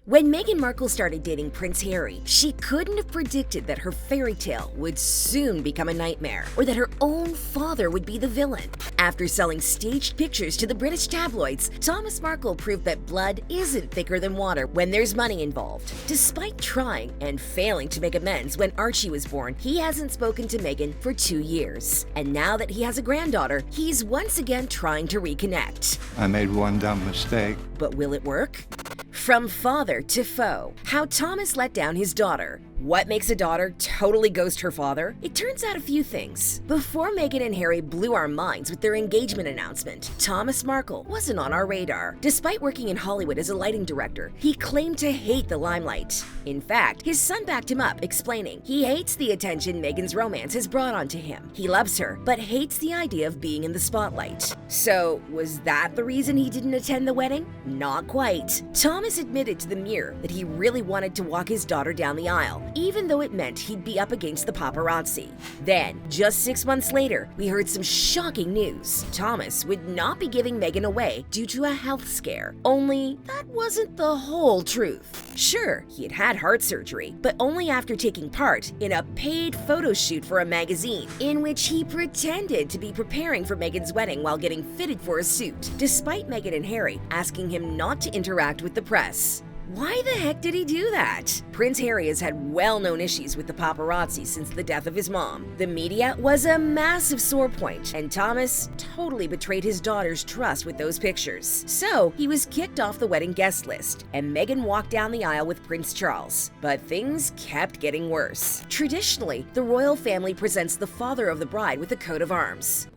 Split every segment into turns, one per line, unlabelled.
When Meghan Markle started dating Prince Harry, she couldn't have predicted that her fairy tale would soon become a nightmare, or that her own father would be the villain. After selling staged pictures to the British tabloids, Thomas Markle proved that blood isn't thicker than water when there's money involved. Despite trying and failing to make amends when Archie was born, he hasn't spoken to Meghan for 2 years. And now that he has a granddaughter, he's once again trying to reconnect.
I made one dumb mistake.
But will it work? From father to foe, how Thomas let down his daughter. What makes a daughter totally ghost her father? It turns out a few things. Before Meghan and Harry blew our minds with their engagement announcement, Thomas Markle wasn't on our radar. Despite working in Hollywood as a lighting director, he claimed to hate the limelight. In fact, his son backed him up, explaining he hates the attention Meghan's romance has brought onto him. He loves her, but hates the idea of being in the spotlight. So, was that the reason he didn't attend the wedding? Not quite. Thomas admitted to the Mirror that he really wanted to walk his daughter down the aisle, even though it meant he'd be up against the paparazzi. Then, just 6 months later, we heard some shocking news. Thomas would not be giving Meghan away due to a health scare. Only, that wasn't the whole truth. Sure, he had had heart surgery, but only after taking part in a paid photo shoot for a magazine, in which he pretended to be preparing for Meghan's wedding while getting fitted for a suit, despite Meghan and Harry asking him not to interact with the press. Why the heck did he do that? Prince Harry has had well-known issues with the paparazzi since the death of his mom. The media was a massive sore point, and Thomas totally betrayed his daughter's trust with those pictures. So, he was kicked off the wedding guest list, and Meghan walked down the aisle with Prince Charles. But things kept getting worse. Traditionally, the royal family presents the father of the bride with a coat of arms.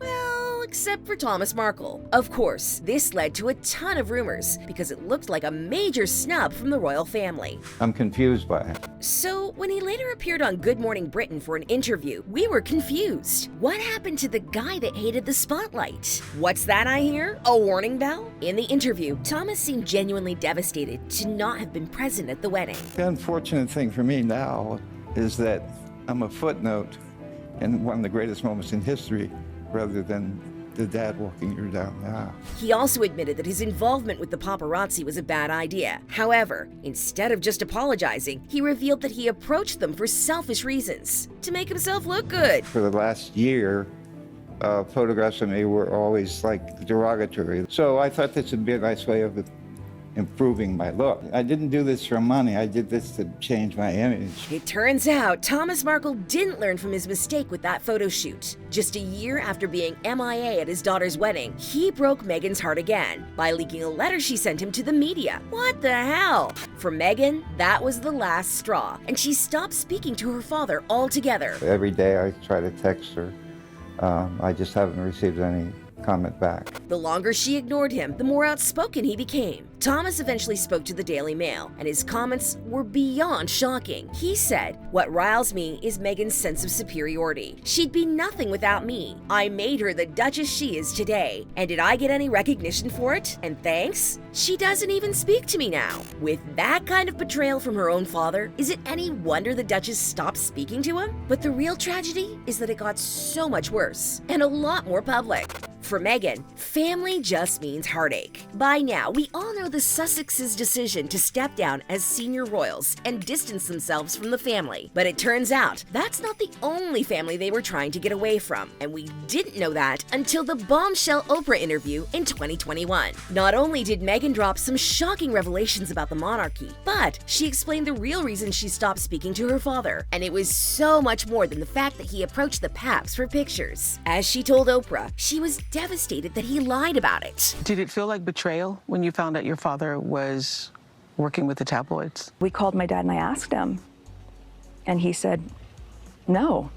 Except for Thomas Markle. Of course, this led to a ton of rumors because it looked like a major snub from the royal family.
I'm confused by it.
So, when he later appeared on Good Morning Britain for an interview, we were confused. What happened to the guy that hated the spotlight? What's that I hear? A warning bell? In the interview, Thomas seemed genuinely devastated to not have been present at the wedding.
The unfortunate thing for me now is that I'm a footnote in one of the greatest moments in history rather than the dad walking her down the aisle.
He also admitted that his involvement with the paparazzi was a bad idea. However, instead of just apologizing, he revealed that he approached them for selfish reasons, to make himself look good.
For the last year, photographs of me were always like derogatory. So I thought this would be a nice way of improving my look. I didn't do this for money. I did this to change my image.
It turns out Thomas Markle didn't learn from his mistake with that photo shoot. Just a year after being MIA at his daughter's wedding, he broke Meghan's heart again by leaking a letter she sent him to the media. What the hell? For Meghan, that was the last straw, and she stopped speaking to her father altogether.
Every day I try to text her. I just haven't received any comment back.
The longer she ignored him, the more outspoken he became. Thomas eventually spoke to the Daily Mail, and his comments were beyond shocking. He said, "What riles me is Meghan's sense of superiority. She'd be nothing without me. I made her the Duchess she is today. And did I get any recognition for it? And thanks? She doesn't even speak to me now." With that kind of betrayal from her own father, is it any wonder the Duchess stopped speaking to him? But the real tragedy is that it got so much worse, and a lot more public. For Meghan, family just means heartache. By now, we all know the Sussexes' decision to step down as senior royals and distance themselves from the family. But it turns out that's not the only family they were trying to get away from, and we didn't know that until the bombshell Oprah interview in 2021. Not only did Meghan drop some shocking revelations about the monarchy, but she explained the real reason she stopped speaking to her father, and it was so much more than the fact that he approached the paps for pictures. As she told Oprah, she was devastated that he lied about it.
Did it feel like betrayal when you found out your father was working with the tabloids?
We called my dad and I asked him, and he said, no,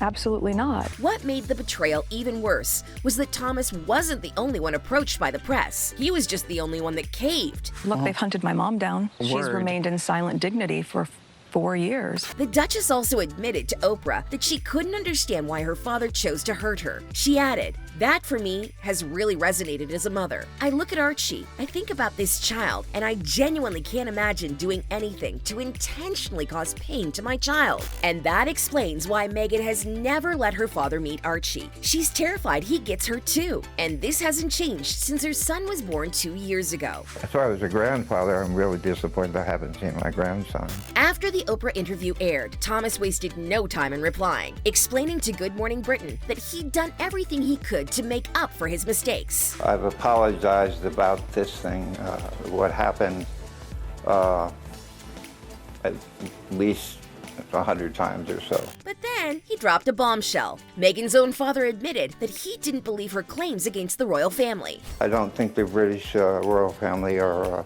absolutely not.
What made the betrayal even worse was that Thomas wasn't the only one approached by the press. He was just the only one that caved.
Look, they've hunted my mom down. She's remained in silent dignity for 4 years.
The Duchess also admitted to Oprah that she couldn't understand why her father chose to hurt her. She added, That, for me, has really resonated as a mother. I look at Archie, I think about this child, and I genuinely can't imagine doing anything to intentionally cause pain to my child. And that explains why Meghan has never let her father meet Archie. She's terrified he gets hurt too, and this hasn't changed since her son was born 2 years ago.
As far as a grandfather, I'm really disappointed I haven't seen my grandson.
After the Oprah interview aired, Thomas wasted no time in replying, explaining to Good Morning Britain that he'd done everything he could to make up for his mistakes.
I've apologized about this thing, what happened at least 100 times or so.
But then he dropped a bombshell. Meghan's own father admitted that he didn't believe her claims against the royal family.
I don't think the British royal family are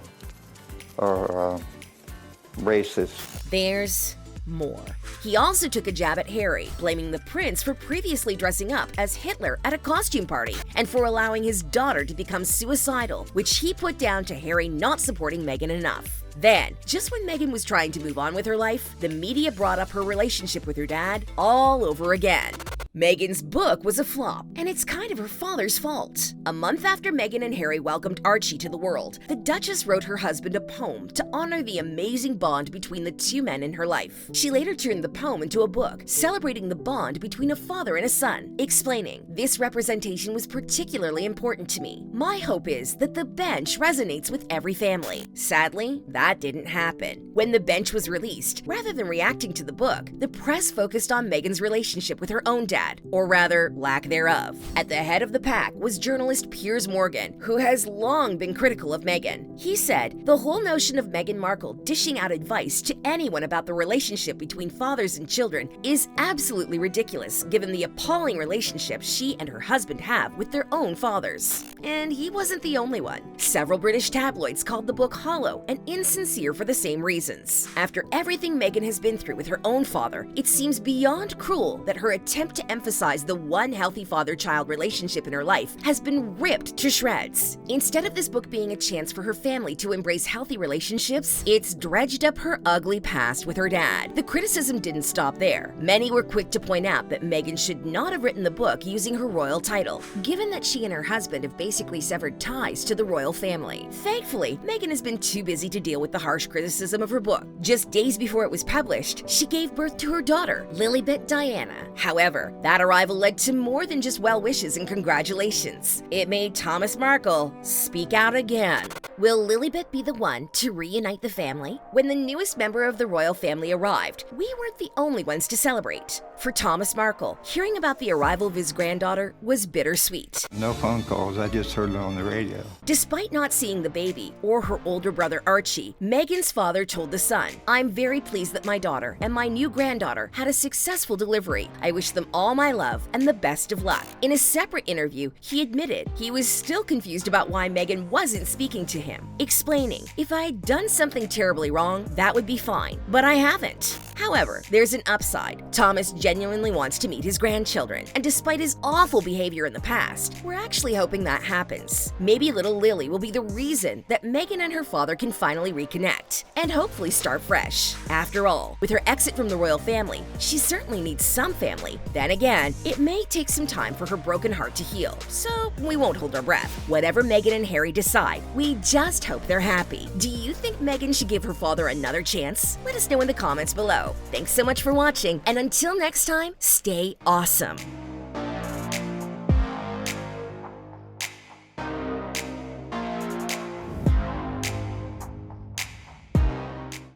racist.
There's more. He also took a jab at Harry, blaming the prince for previously dressing up as Hitler at a costume party and for allowing his daughter to become suicidal, which he put down to Harry not supporting Meghan enough. Then, just when Meghan was trying to move on with her life, the media brought up her relationship with her dad all over again. Meghan's book was a flop, and it's kind of her father's fault. A month after Meghan and Harry welcomed Archie to the world, the Duchess wrote her husband a poem to honor the amazing bond between the two men in her life. She later turned the poem into a book, celebrating the bond between a father and a son, explaining, "This representation was particularly important to me. My hope is that the bench resonates with every family." Sadly, that didn't happen. When the bench was released, rather than reacting to the book, the press focused on Meghan's relationship with her own dad, or rather, lack thereof. At the head of the pack was journalist Piers Morgan, who has long been critical of Meghan. He said, "The whole notion of Meghan Markle dishing out advice to anyone about the relationship between fathers and children is absolutely ridiculous, given the appalling relationship she and her husband have with their own fathers." And he wasn't the only one. Several British tabloids called the book hollow and insincere for the same reasons. After everything Meghan has been through with her own father, it seems beyond cruel that her attempt to emphasize the one healthy father-child relationship in her life has been ripped to shreds. Instead of this book being a chance for her family to embrace healthy relationships, it's dredged up her ugly past with her dad. The criticism didn't stop there. Many were quick to point out that Meghan should not have written the book using her royal title, given that she and her husband have basically severed ties to the royal family. Thankfully, Meghan has been too busy to deal with the harsh criticism of her book. Just days before it was published, she gave birth to her daughter, Lilibet Diana. However, that arrival led to more than just well wishes and congratulations. It made Thomas Markle speak out again. Will Lilibet be the one to reunite the family? When the newest member of the royal family arrived, we weren't the only ones to celebrate. For Thomas Markle, hearing about the arrival of his granddaughter was bittersweet.
No phone calls, I just heard it on the radio.
Despite not seeing the baby or her older brother Archie, Meghan's father told the Sun, "I'm very pleased that my daughter and my new granddaughter had a successful delivery. I wish them all my love and the best of luck." In a separate interview, he admitted he was still confused about why Meghan wasn't speaking to him, explaining, "If I had done something terribly wrong, that would be fine, but I haven't." However, there's an upside. Thomas genuinely wants to meet his grandchildren, and despite his awful behavior in the past, we're actually hoping that happens. Maybe little Lily will be the reason that Meghan and her father can finally reconnect, and hopefully start fresh. After all, with her exit from the royal family, she certainly needs some family. Then again, it may take some time for her broken heart to heal, so we won't hold our breath. Whatever Meghan and Harry decide, we just hope they're happy. Do you think Meghan should give her father another chance? Let us know in the comments below. Thanks so much for watching, and until next time, stay awesome.